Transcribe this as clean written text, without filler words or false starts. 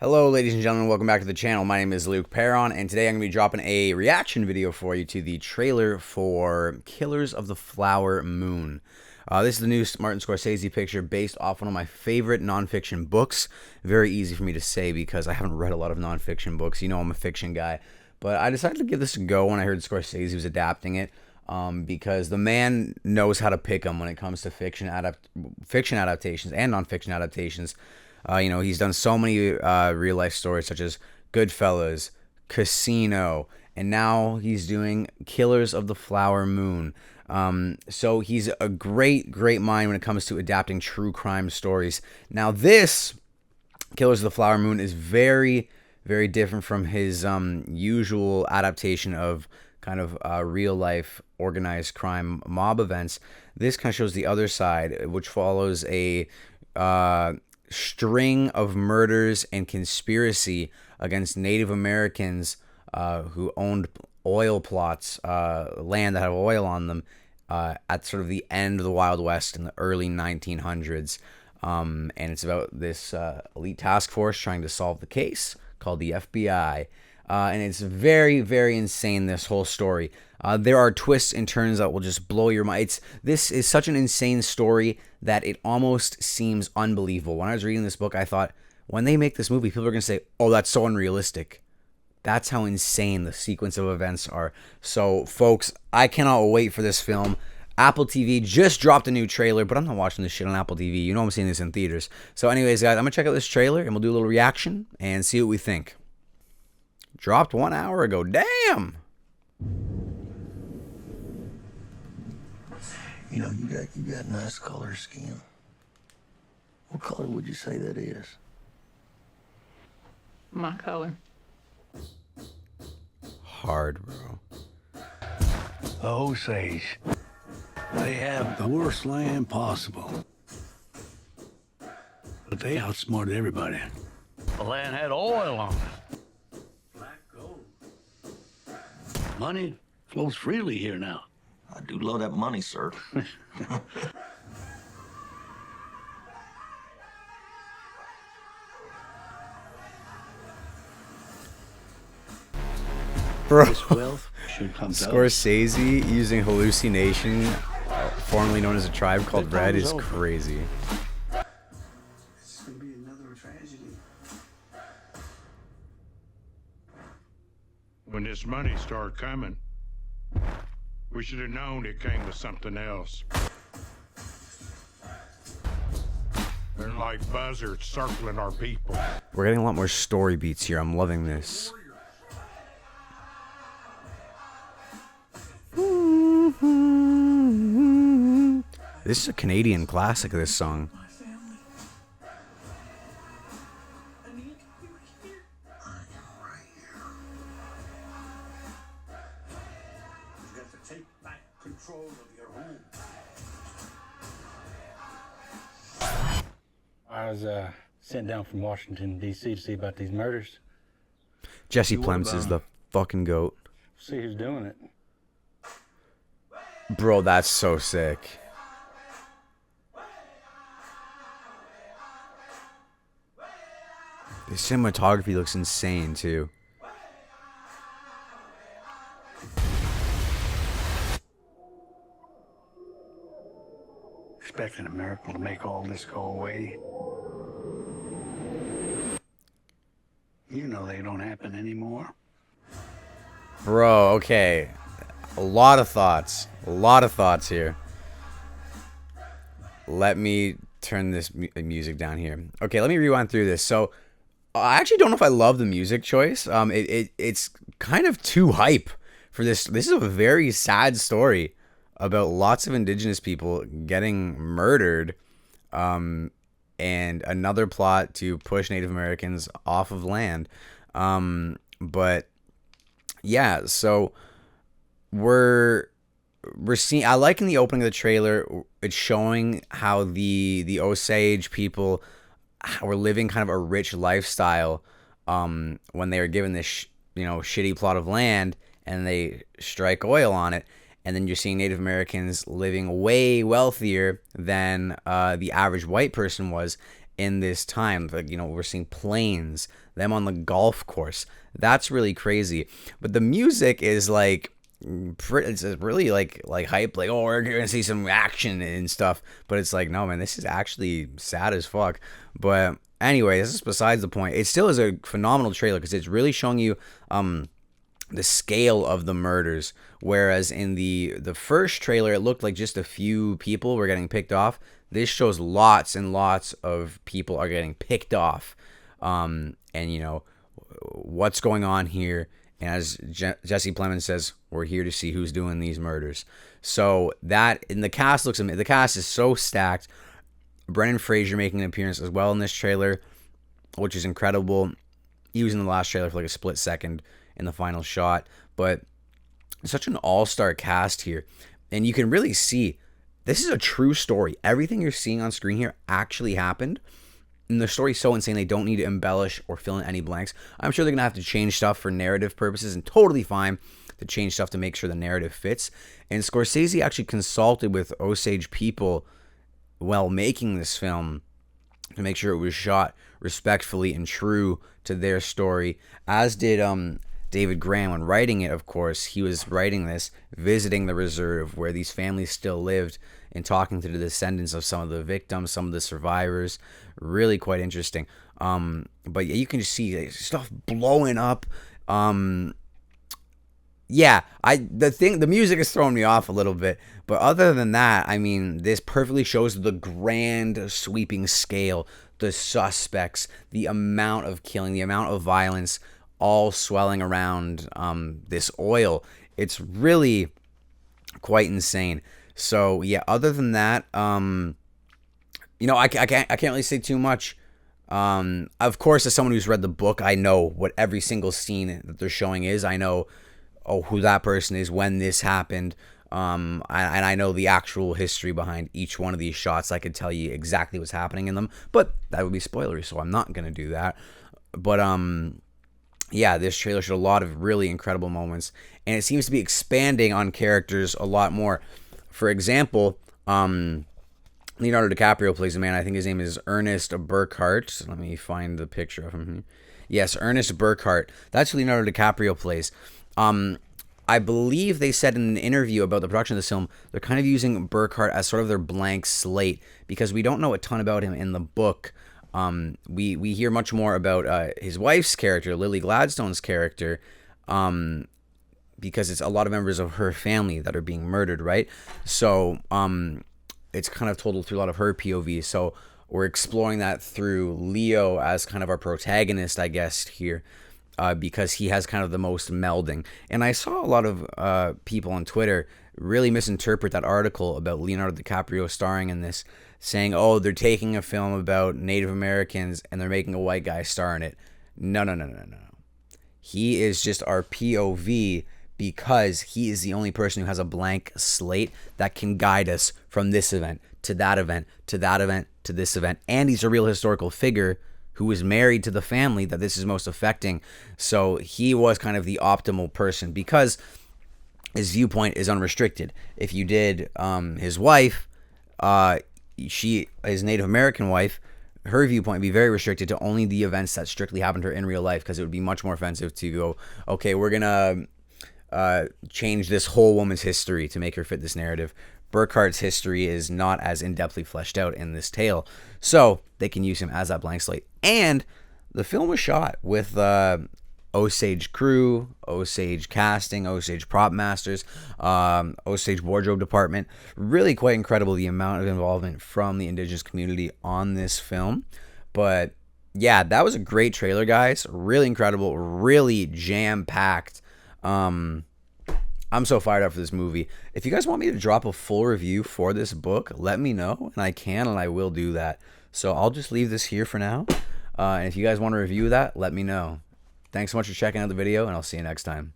Hello, ladies and gentlemen. Welcome back to the channel. My name is Luke Paron, and today I'm going to be dropping a reaction video for you to the trailer for Killers of the Flower Moon. This is the new Martin Scorsese picture based off one of my favorite nonfiction books. Very easy for me to say because I haven't read a lot of nonfiction books. You know I'm a fiction guy. But I decided to give this a go when I heard Scorsese was adapting it. Because the man knows how to pick them when it comes to fiction adaptations and nonfiction adaptations. He's done so many real life stories such as Goodfellas, Casino, and now he's doing Killers of the Flower Moon. So he's a great mind when it comes to adapting true crime stories. Now this Killers of the Flower Moon is very different from his usual adaptation of kind of real life organized crime mob events. This kind of shows the other side, which follows a string of murders and conspiracy against Native Americans who owned oil plots, land that had oil on them, at sort of the end of the Wild West in the early 1900s. And it's about this elite task force trying to solve the case called the FBI. And it's very insane, this whole story. There are twists and turns that will just blow your mind. This is such an insane story that it almost seems unbelievable. When I was reading this book, I thought, when they make this movie, people are going to say, oh, that's so unrealistic. That's how insane the sequence of events are. So, folks, I cannot wait for this film. Apple TV just dropped a new trailer, but I'm not watching this shit on Apple TV. You know I'm seeing this in theaters. So anyways, guys, I'm going to check out this trailer, and we'll do a little reaction and see what we think. Dropped 1 hour ago. Damn! You know, you got nice color skin. What color would you say that is? My color. Hard, bro. The Osage. They have the worst land possible. But they outsmarted everybody. The land had oil on it. Black gold. Money flows freely here now. I do love that money, sir. Bro, This wealth should come to us. Scorsese using hallucination, formerly known as a tribe called The Red, time's is over. crazy. It's gonna be another tragedy. When this money started coming, we should have known it came with something else. They're like buzzards circling our people. We're getting a lot more story beats here. I'm loving this. This is a Canadian classic, this song. My family. I need you here. I am right here. You got to take back control of your home. I was sent down from Washington, D.C. to see about these murders. Jesse What Plemons about is him? the fucking goat. See who's doing it. Bro, that's so sick. The cinematography looks insane, too. Expecting a miracle to make all this go away. You know they don't happen anymore. Bro, okay. A lot of thoughts. A lot of thoughts here. Let me turn this music down here. Okay, let me rewind through this. So, I actually don't know if I love the music choice. It's kind of too hype for this. This is a very sad story about lots of indigenous people getting murdered, and another plot to push Native Americans off of land. But yeah, so we're seeing. I like in the opening of the trailer, it's showing how the Osage people were living kind of a rich lifestyle when they were given this shitty plot of land and they strike oil on it. And then you're seeing Native Americans living way wealthier than the average white person was. in this time. Like, you know, we're seeing planes, them on the golf course. That's really crazy. But the music is like, it's really like hype, like, oh, we're gonna see some action and stuff. But it's like, no, man, this is actually sad as fuck. But anyway, this is besides the point. It still is a phenomenal trailer because it's really showing you the scale of the murders. Whereas in the first trailer, it looked like just a few people were getting picked off. This shows lots and lots of people are getting picked off. And you know what's going on here. And as Jesse Plemons says, we're here to see who's doing these murders. So that, and the cast looks amazing. The cast is so stacked. Brendan Fraser making an appearance as well in this trailer, which is incredible. He was in the last trailer for like a split second in the final shot. But such an all-star cast here. And you can really see this is a true story. Everything you're seeing on screen here actually happened. And the story's so insane they don't need to embellish or fill in any blanks. I'm sure they're going to have to change stuff for narrative purposes, and totally fine to change stuff to make sure the narrative fits. And Scorsese actually consulted with Osage people while making this film to make sure it was shot respectfully and true to their story, as did David Graham when writing it. Of course, he was writing this, visiting the reserve where these families still lived, and talking to the descendants of some of the victims, some of the survivors. Really quite interesting. But yeah, you can just see stuff blowing up. The music is throwing me off a little bit, but other than that, I mean, this perfectly shows the grand sweeping scale, the suspects, the amount of killing, the amount of violence, all swelling around this oil. It's really quite insane. So yeah, other than that, you know, I can't really say too much. Of course, as someone who's read the book, I know what every single scene that they're showing is. I know, who that person is, when this happened. And I know the actual history behind each one of these shots. I could tell you exactly what's happening in them, but that would be spoilery, so I'm not gonna do that. But yeah, this trailer showed a lot of really incredible moments, and it seems to be expanding on characters a lot more. For example, Leonardo DiCaprio plays a man. I think his name is Ernest Burkhart. Let me find the picture of him. Yes, Ernest Burkhart. That's who Leonardo DiCaprio plays. I believe they said in an interview about the production of this film, they're kind of using Burkhart as sort of their blank slate because we don't know a ton about him in the book. We hear much more about his wife's character, Lily Gladstone's character, because it's a lot of members of her family that are being murdered, right? So it's kind of told through a lot of her POV. So we're exploring that through Leo as kind of our protagonist, I guess, here, because he has kind of the most melding. And I saw a lot of people on Twitter really misinterpret that article about Leonardo DiCaprio starring in this, saying, oh, they're taking a film about Native Americans and they're making a white guy star in it. No. He is just our POV because he is the only person who has a blank slate that can guide us from this event to that event to that event to this event. And he's a real historical figure who was married to the family that this is most affecting. So he was kind of the optimal person because his viewpoint is unrestricted. If you did his wife, his Native American wife, her viewpoint would be very restricted to only the events that strictly happened to her in real life, because it would be much more offensive to go, okay, we're going to change this whole woman's history to make her fit this narrative. Burkhart's history is not as in-depthly fleshed out in this tale, so they can use him as that blank slate. And the film was shot with Osage crew, Osage casting, Osage prop masters, Osage wardrobe department. Really quite incredible the amount of involvement from the indigenous community on this film. But yeah, that was a great trailer, guys. Really incredible, really jam-packed. I'm so fired up for this movie. If you guys want me to drop a full review for this book, let me know, and I can, and I will do that. So I'll just leave this here for now. And if you guys want to review that, let me know. Thanks so much for checking out the video, and I'll see you next time.